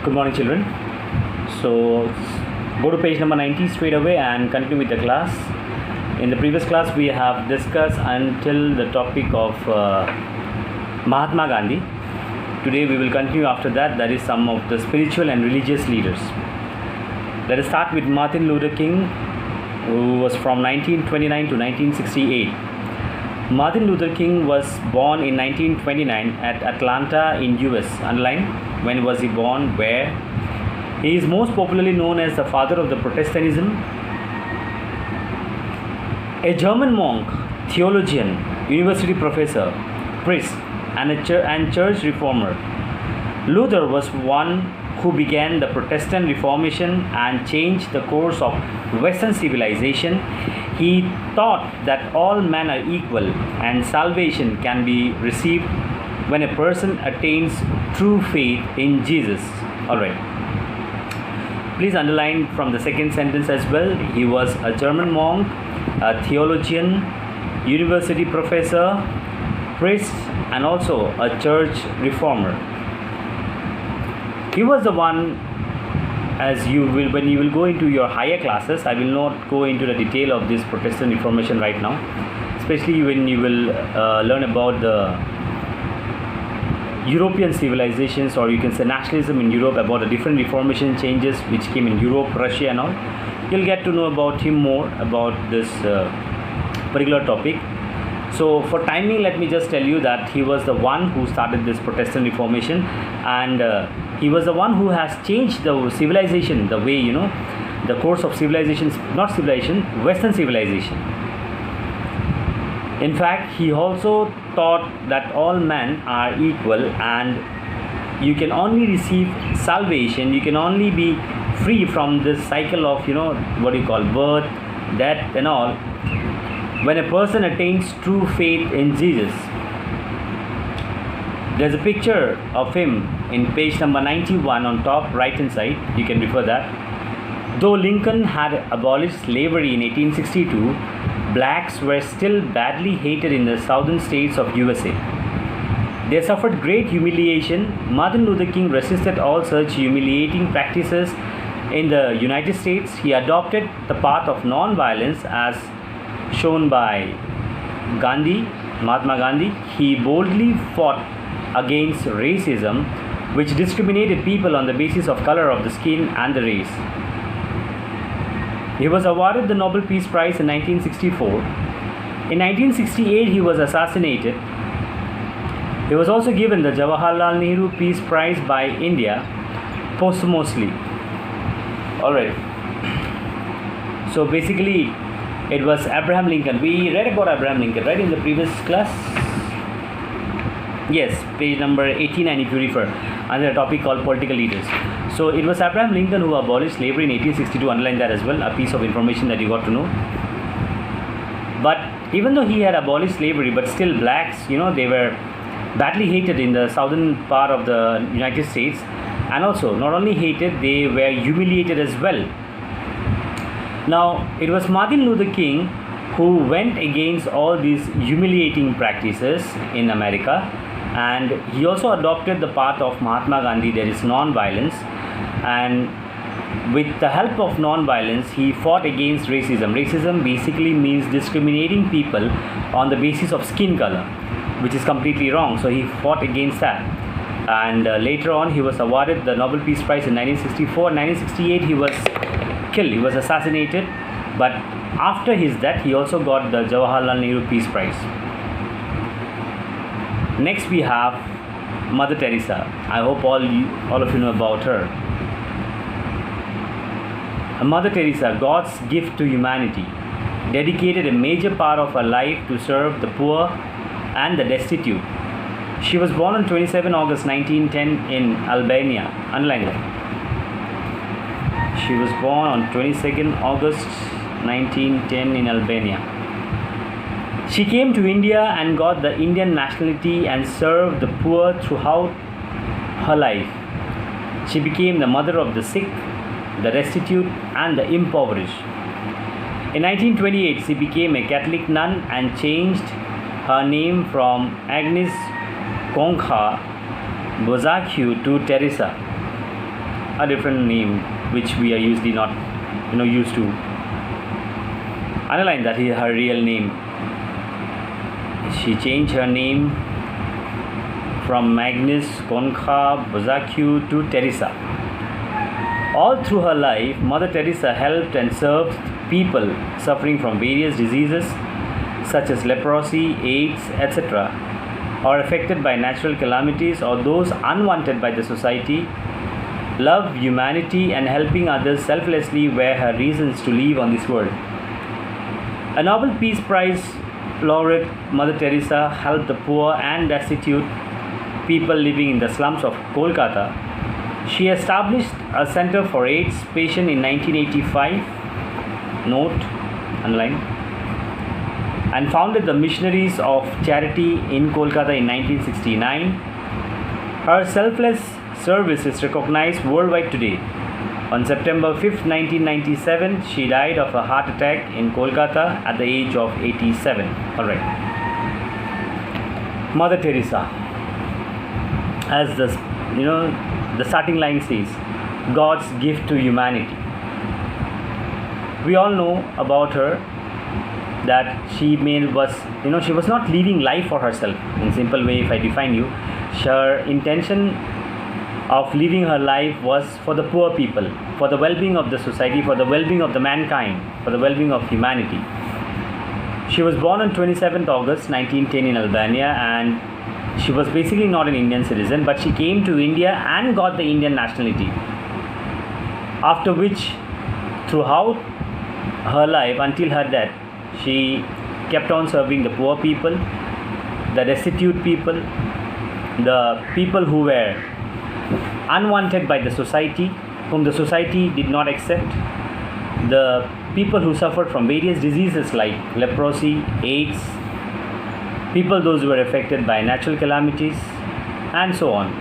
Good morning, children. So, go to page number 90 straight away and continue with the class. In the previous class, we have discussed until the topic of Mahatma Gandhi. Today, we will continue after that. That is some of the spiritual and religious leaders. Let us start with Martin Luther King, who was from 1929 to 1968. Martin Luther King was born in 1929 at Atlanta in US. Underline, when was he born, where? He is most popularly known as the father of the Protestantism. A German monk, theologian, university professor, priest, and church reformer, Luther was one who began the Protestant Reformation and changed the course of Western civilization. He taught that all men are equal and salvation can be received when a person attains true faith in Jesus. Alright. Please underline from the second sentence as well. He was a German monk, a theologian, university professor, priest, and also a church reformer. He was the one, as you will, when you will go into your higher classes, I will not go into the detail of this Protestant Reformation right now, especially when you will learn about the European civilizations, or you can say nationalism in Europe, about the different Reformation changes which came in Europe, Russia and all. You'll get to know about him more, about this particular topic. So for timing, let me just tell you that he was the one who started this Protestant Reformation, and he was the one who has changed the civilization, the way, the course of civilizations, not civilization, Western civilization. In fact, he also taught that all men are equal and you can only receive salvation, you can only be free from this cycle of, what you call birth, death and all, when a person attains true faith in Jesus. There's a picture of him in page number 91 on top right hand side. You can refer that. Though Lincoln had abolished slavery in 1862, blacks were still badly hated in the southern states of USA. They suffered great humiliation. Martin Luther King resisted all such humiliating practices in the United States. He adopted the path of non-violence as shown by Mahatma Gandhi. He boldly fought against racism, which discriminated people on the basis of color of the skin and the race. He was awarded the Nobel Peace Prize in 1964. In 1968, he was assassinated. He was also given the Jawaharlal Nehru Peace Prize by India posthumously. Alright. So basically, it was Abraham Lincoln. We read about Abraham Lincoln, right, in the previous class? Yes, page number 89 if you refer, under a topic called political leaders. So it was Abraham Lincoln who abolished slavery in 1862. Underline that as well, a piece of information that you got to know. But even though he had abolished slavery, but still blacks, they were badly hated in the southern part of the United States, and also not only hated, they were humiliated as well. Now, it was Martin Luther King who went against all these humiliating practices in America, and he also adopted the path of Mahatma Gandhi, that is non-violence, and with the help of non-violence, he fought against racism. Racism basically means discriminating people on the basis of skin color, which is completely wrong. So he fought against that, and later on he was awarded the Nobel Peace Prize in 1964. 1968 he was killed, he was assassinated, but after his death he also got the Jawaharlal Nehru Peace Prize. Next we have Mother Teresa. I hope all of you know about her. Mother Teresa, God's gift to humanity, dedicated a major part of her life to serve the poor and the destitute. She was born on 27 August 1910 in Albania. Underline that. She was born on 22nd August 1910 in Albania. She came to India and got the Indian nationality and served the poor throughout her life. She became the mother of the sick, the destitute, and the impoverished. In 1928, she became a Catholic nun and changed her name from Agnes Konkha Bozakiu to Teresa. a different name which we are usually not used to. Underline that her real name. She changed her name from Magnus Konka Bozakiu to Teresa. All through her life, Mother Teresa helped and served people suffering from various diseases such as leprosy, AIDS, etc., or affected by natural calamities or those unwanted by the society. Love, humanity, and helping others selflessly were her reasons to live on this world. A Nobel Peace Prize laureate, Mother Teresa helped the poor and destitute people living in the slums of Kolkata. She established a center for AIDS patients in 1985, note, underline, and founded the Missionaries of Charity in Kolkata in 1969. Her selfless service is recognized worldwide today. On September 5, 1997, she died of a heart attack in Kolkata at the age of 87. Alright. Mother Teresa, as the starting line says, God's gift to humanity. We all know about her that she was not living life for herself. In simple way, if I define you, her intention of living her life was for the poor people, for the well-being of the society, for the well-being of the mankind, for the well-being of humanity. She was born on 27th August 1910 in Albania, and she was basically not an Indian citizen, but she came to India and got the Indian nationality. After which, throughout her life until her death, she kept on serving the poor people, the destitute people, the people who were unwanted by the society, whom the society did not accept, the people who suffered from various diseases like leprosy, AIDS, people those who were affected by natural calamities, and so on.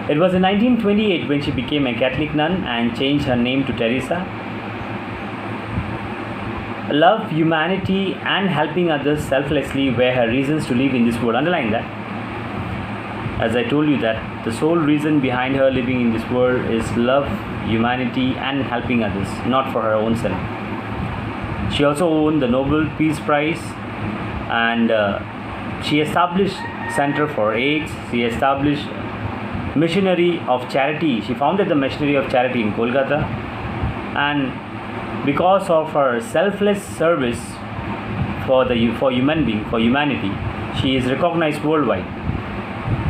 It was in 1928 when she became a Catholic nun and changed her name to Teresa. Love, humanity, and helping others selflessly were her reasons to live in this world. Underline that. As I told you that the sole reason behind her living in this world is love, humanity, and helping others, not for her own self. She also won the Nobel Peace Prize, and she established Center for AIDS. She established Missionary of Charity. She founded the Missionary of Charity in Kolkata, and because of her selfless service for humanity, she is recognized worldwide.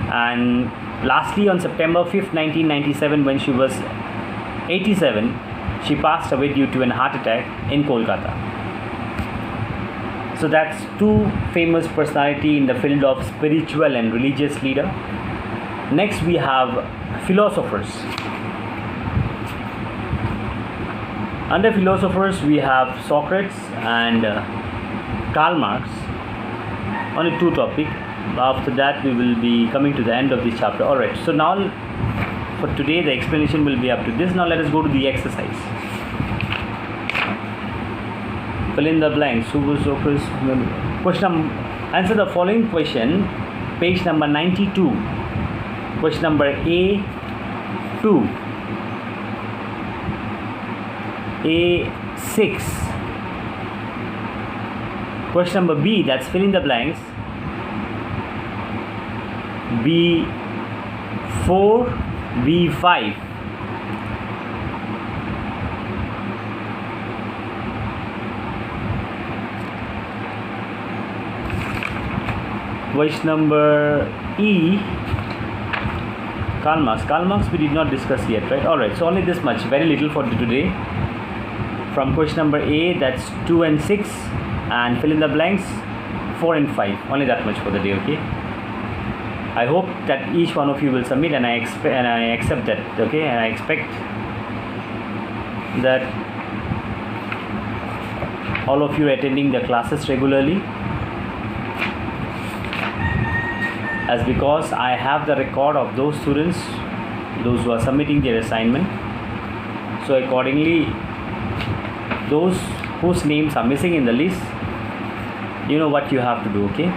And lastly, on September 5th, 1997, when she was 87, she passed away due to an heart attack in Kolkata. So that's two famous personality in the field of spiritual and religious leader. Next we have philosophers. Under philosophers we have Socrates and Karl Marx. Only two topics. After that we will be coming to the end of this chapter. Alright, so now for today the explanation will be up to this. Now let us go to the exercise. Fill in the blanks. Answer the following question, page number 92. Question number A2, A6. Question number B, that's fill in the blanks, B4, B5. Question number E, Karl Marx. Karl Marx we did not discuss yet, right? Alright, so only this much, very little for today. From question number A, that's 2 and 6, and fill in the blanks 4 and 5. Only that much for the day, okay? I hope that each one of you will submit, and I accept that, okay? And I expect that all of you are attending the classes regularly, as because I have the record of those students, those who are submitting their assignment. So accordingly, those whose names are missing in the list, you know what you have to do, okay?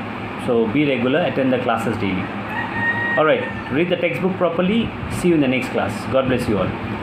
So be regular, attend the classes daily. Alright, read the textbook properly, See you in the next class. God bless you all.